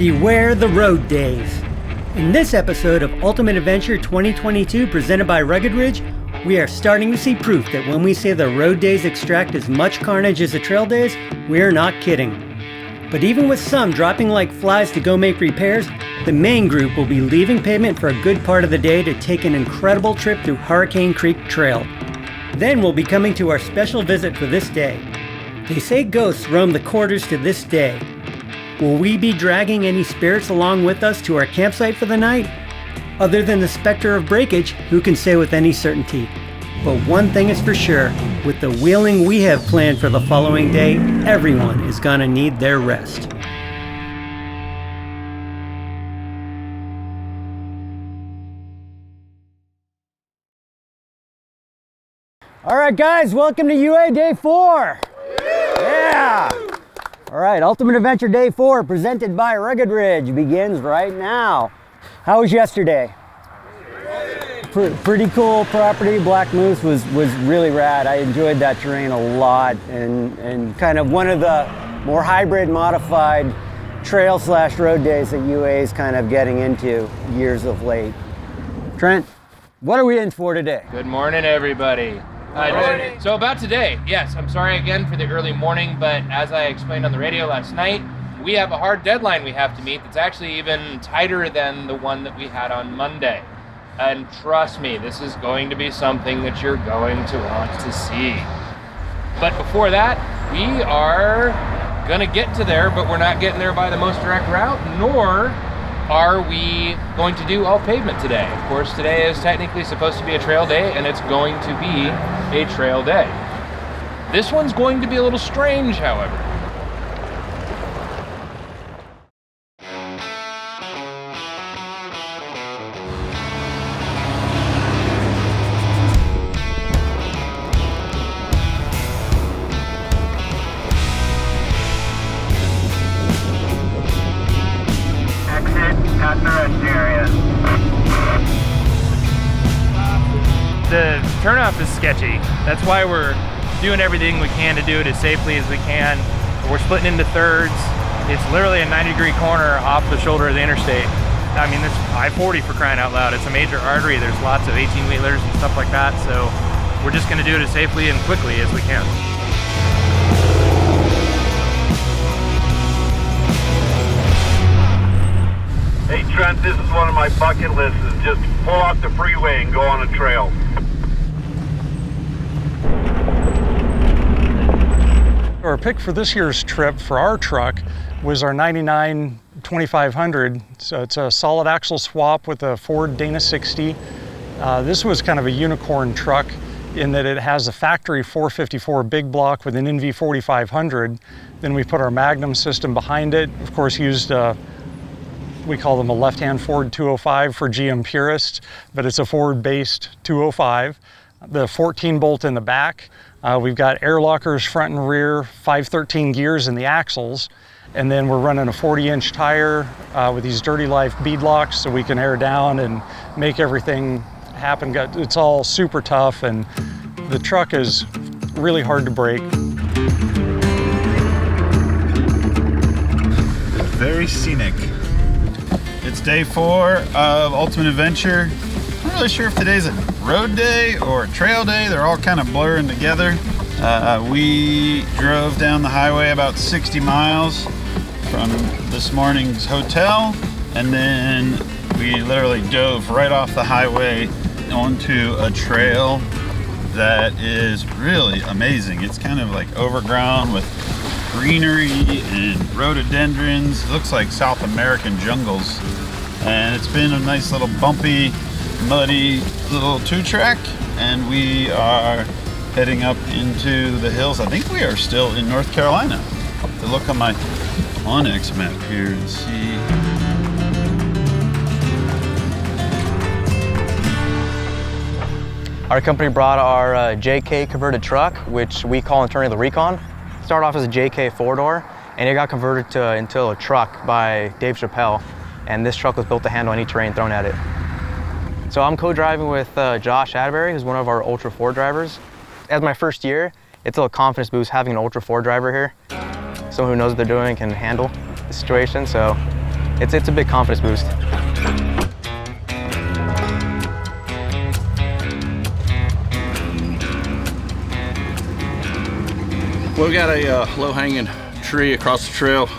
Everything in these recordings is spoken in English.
Beware the road days. In this episode of Ultimate Adventure 2022 presented by Rugged Ridge, we are starting to see proof that when we say the road days extract as much carnage as the trail days, we are not kidding. But even with some dropping like flies to go make repairs, the main group will be leaving pavement for a good part of the day to take an incredible trip through Hurricane Creek Trail. Then we'll be coming to our special visit for this day. They say ghosts roam the quarters to this day. Will we be dragging any spirits along with us to our campsite for the night? Other than the specter of breakage, who can say with any certainty? But one thing is for sure, with the wheeling we have planned for the following day, everyone is gonna need their rest. All right, guys, welcome to UA Day 4. Yeah! All right, Ultimate Adventure Day 4, presented by Rugged Ridge, begins right now. How was yesterday? Pretty cool property. Black Moose was really rad. I enjoyed that terrain a lot, and kind of one of the more hybrid modified trail / road days that UA is kind of getting into years of late. Trent, what are we in for today? Good morning, everybody. So about today, yes, I'm sorry again for the early morning, but as I explained on the radio last night, we have a hard deadline we have to meet that's actually even tighter than the one that we had on Monday. And trust me, this is going to be something that you're going to want to see. But before that, we are gonna get to there, but we're not getting there by the most direct route, nor are we going to do all pavement today. Of course, today is technically supposed to be a trail day, and it's going to be a trail day. This one's going to be a little strange, however. The turnoff is sketchy. That's why we're doing everything we can to do it as safely as we can. We're splitting into thirds. It's literally a 90-degree corner off the shoulder of the interstate. I mean, it's I-40 for crying out loud. It's a major artery. There's lots of 18-wheelers and stuff like that. So we're just gonna do it as safely and quickly as we can. Hey Trent, this is one of my bucket lists, is just pull off the freeway and go on a trail. Our pick for this year's trip for our truck was our 99 2500. So it's a solid axle swap with a Ford Dana 60. This was kind of a unicorn truck in that it has a factory 454 big block with an NV 4500. Then we put our Magnum system behind it. Of course, used we call them a left-hand Ford 205 for GM purists, but it's a Ford-based 205. The 14 bolt in the back. We've got air lockers front and rear, 513 gears in the axles, and then we're running a 40-inch tire with these Dirty Life bead locks so we can air down and make everything happen. It's all super tough, and the truck is really hard to break. Very scenic. It's day 4 of Ultimate Adventure. I'm not really sure if today's a road day or a trail day. They're all kind of blurring together. We drove down the highway about 60 miles from this morning's hotel, and then we literally dove right off the highway onto a trail that is really amazing. It's kind of like overgrown with greenery and rhododendrons. It looks like South American jungles. And it's been a nice little bumpy, muddy little 2-track, and we are heading up into the hills. I think we are still in North Carolina. I'll have to look on my Onyx map here and see. Our company brought our JK converted truck, which we call internally the Recon. Started off as a JK 4-door, and it got converted into a truck by Dave Chappelle. And this truck was built to handle any terrain thrown at it. So I'm co-driving with Josh Atterbury, who's one of our Ultra 4 drivers. As my first year, it's a confidence boost having an Ultra 4 driver here. Someone who knows what they're doing, can handle the situation, so it's a big confidence boost. Well, we got a low-hanging tree across the trail,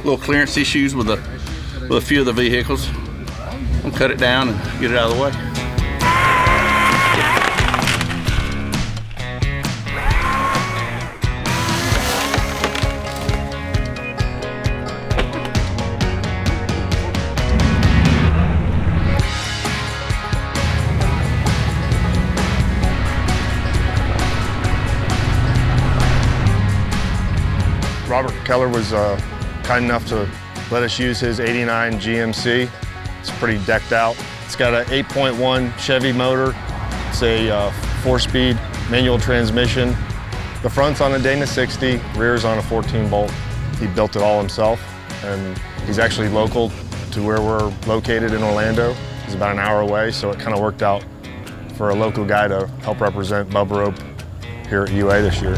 little clearance issues with a few of the vehicles. We'll cut it down and get it out of the way. Robert Keller was kind enough to let us use his '89 GMC. It's pretty decked out. It's got an 8.1 Chevy motor. It's a 4-speed manual transmission. The front's on a Dana 60, rear's on a 14-bolt. He built it all himself, and he's actually local to where we're located in Orlando. He's about an hour away, so it kind of worked out for a local guy to help represent Bubba Rope here at UA this year.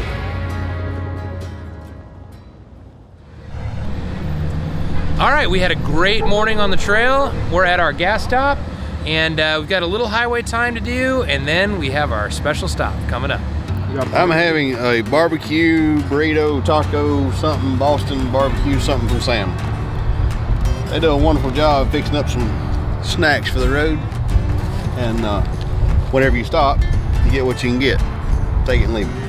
All right, we had a great morning on the trail. We're at our gas stop, and we've got a little highway time to do, and then we have our special stop coming up. I'm having a barbecue, burrito, taco, something, Boston barbecue, something from Sam. They do a wonderful job fixing up some snacks for the road, and whenever you stop, you get what you can get. Take it and leave it.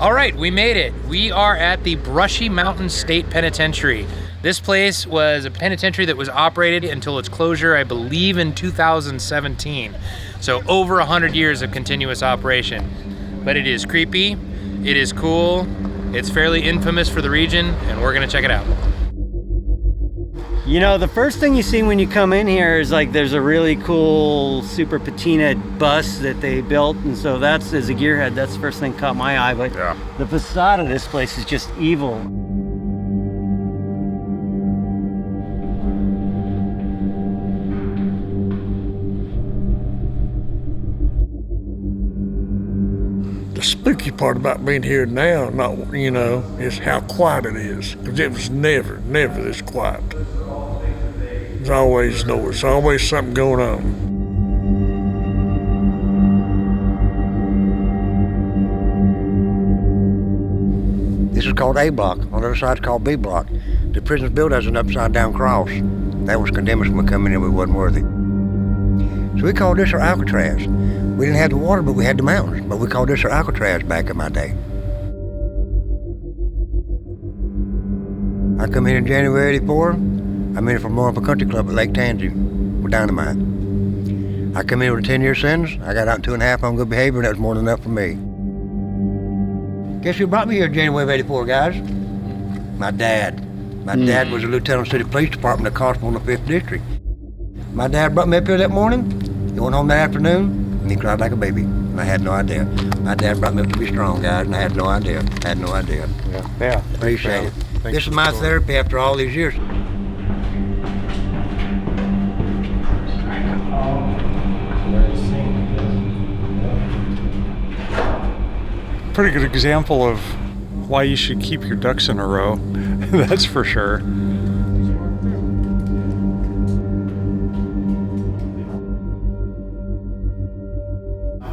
All right, we made it. We are at the Brushy Mountain State Penitentiary. This place was a penitentiary that was operated until its closure, I believe, in 2017. So over 100 years of continuous operation. But it is creepy, it is cool, it's fairly infamous for the region, and we're gonna check it out. You know, the first thing you see when you come in here is like there's a really cool super patina bus that they built, and so that's, as a gearhead, that's the first thing that caught my eye. But yeah, the facade of this place is just evil. The spooky part about being here now, is how quiet it is. Because it was never this quiet. There's always noise, always something going on. This is called A block. On the other side, it's called B block. The prison's built as an upside-down cross. That was condemned us when we come in and we wasn't worthy. So we called this our Alcatraz. We didn't have the water, but we had the mountains. But we called this our Alcatraz back in my day. I come in January '84. I'm in for more of a country club at Lake Tansy with dynamite. I come in with a 10-year sentence. I got out in 2.5 on good behavior, and that was more than enough for me. Guess who brought me here in January of '84, guys? My dad. My dad was a lieutenant of the city police department at Constable in the 5th District. My dad brought me up here that morning, going home that afternoon, and he cried like a baby, and I had no idea. My dad brought me up to be strong, guys, and I had no idea. Yeah. Appreciate it. This is my therapy after all these years. Pretty good example of why you should keep your ducks in a row. That's for sure.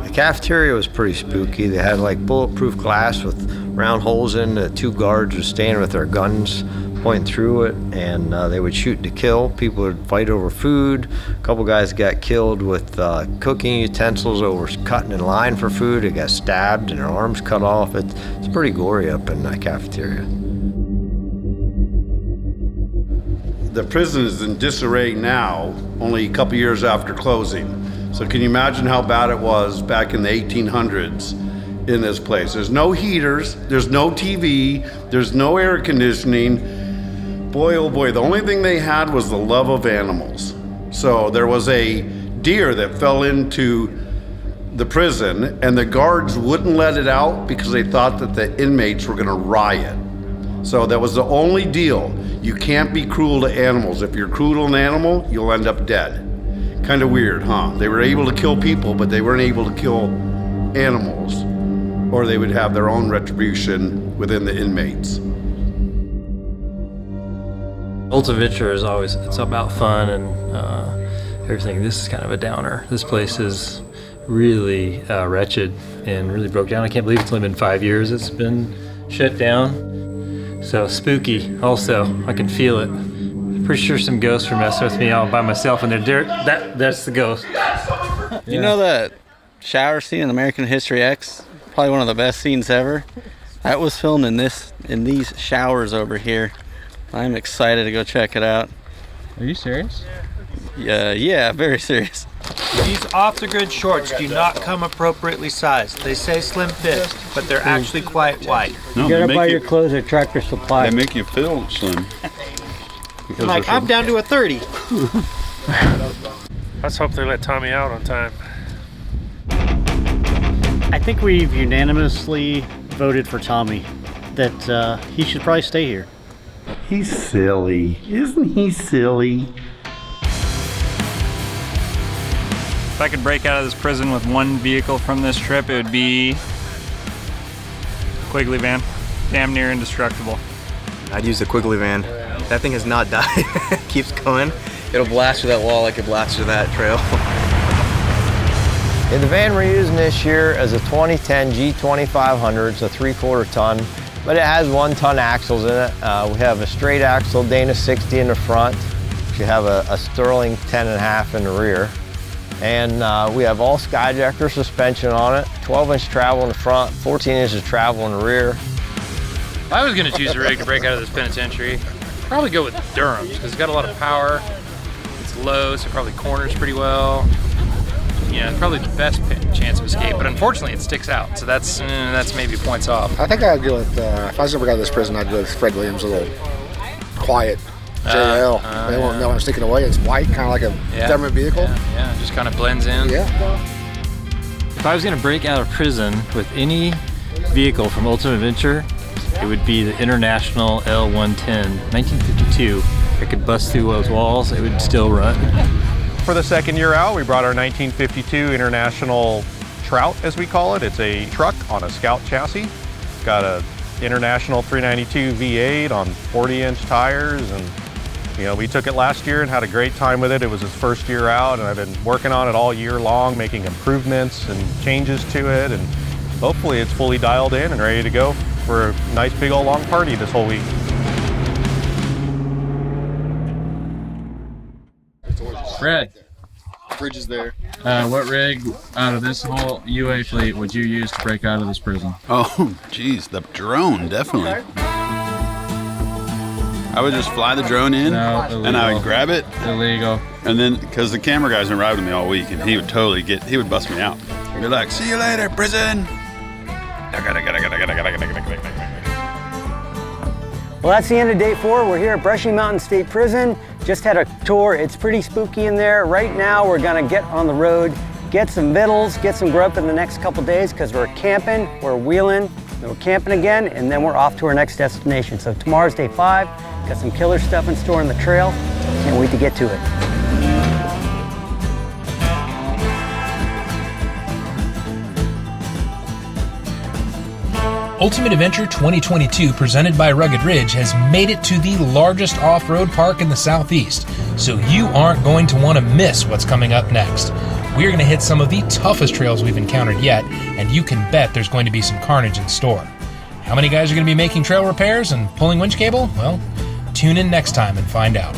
The cafeteria was pretty spooky. They had like bulletproof glass with round holes in it. 2 guards were standing with their guns pointing through it, and they would shoot to kill. People would fight over food. A couple guys got killed with cooking utensils over cutting in line for food. They got stabbed and their arms cut off. It's pretty gory up in that cafeteria. The prison is in disarray now, only a couple years after closing. So can you imagine how bad it was back in the 1800s in this place? There's no heaters, there's no TV, there's no air conditioning. Boy, oh boy, the only thing they had was the love of animals. So there was a deer that fell into the prison, and the guards wouldn't let it out because they thought that the inmates were going to riot. So that was the only deal. You can't be cruel to animals. If you're cruel to an animal, you'll end up dead. Kind of weird, huh? They were able to kill people, but they weren't able to kill animals, or they would have their own retribution within the inmates. Ultimate Adventure is always, it's about fun and everything. This is kind of a downer. This place is really wretched and really broke down. I can't believe it's only been 5 years it's been shut down. So spooky also, I can feel it. Pretty sure some ghosts were messing with me all by myself in there. That's the ghost. You know that shower scene in American History X? Probably one of the best scenes ever. That was filmed in these showers over here. I'm excited to go check it out. Are you serious? Yeah, very serious. These off-the-grid shorts do not come appropriately sized. They say slim fit, but they're actually quite wide. You gotta buy your clothes at Tractor Supply. They make you feel slim. Like, I'm down to a 30. Let's hope they let Tommy out on time. I think we've unanimously voted for Tommy, that he should probably stay here. He's silly. Isn't he silly? If I could break out of this prison with one vehicle from this trip, it would be Quigley van. Damn near indestructible. I'd use the Quigley van. That thing has not died. It keeps going. It'll blast through that wall like it blasted through that trail. Yeah, the van we're using this year is a 2010 G2500. It's a 3/4 ton, but it has 1 ton axles in it. We have a straight axle Dana 60 in the front. We have a Sterling 10.5 in the rear. And we have all Skyjacker suspension on it, 12-inch travel in the front, 14 inches travel in the rear. If I was going to choose a rig to break out of this penitentiary, I'd probably go with Durham's because it's got a lot of power. It's low, so it probably corners pretty well. Yeah, it's probably the best chance of escape, but unfortunately it sticks out, so that's maybe points off. I think I'd go with, if I was ever got out of this prison, I'd go with Fred Williams, a little quiet JL. They won't know I'm sticking away. It's white, kind of like a government vehicle. Yeah, just kind of blends in. Yeah. If I was going to break out of prison with any vehicle from Ultimate Adventure, it would be the International L110, 1952. It could bust through those walls, it would still run. For the second year out, we brought our 1952 International Trout, as we call it. It's a truck on a Scout chassis. It's got a International 392 V8 on 40-inch tires, and we took it last year and had a great time with it. It was his first year out, and I've been working on it all year long, making improvements and changes to it, and hopefully it's fully dialed in and ready to go for a nice big old long party this whole week. Fred. Bridge is there. What rig out of this whole UA fleet would you use to break out of this prison? Oh, geez, the drone, definitely. I would just fly the drone in, and I would grab it. Illegal. And then, because the camera guy's been riding with me all week, and he would totally he would bust me out. He'd be like, "See you later, prison." Well, that's the end of day 4. We're here at Brushy Mountain State Prison. Just had a tour. It's pretty spooky in there. Right now, we're gonna get on the road, get some vittles, get some grub in the next couple days because we're camping, we're wheeling, and we're camping again, and then we're off to our next destination. So tomorrow's day 5. Got some killer stuff in store on the trail. Can't wait to get to it. Ultimate Adventure 2022, presented by Rugged Ridge, has made it to the largest off-road park in the Southeast, so you aren't going to want to miss what's coming up next. We're going to hit some of the toughest trails we've encountered yet, and you can bet there's going to be some carnage in store. How many guys are going to be making trail repairs and pulling winch cable? Well, tune in next time and find out.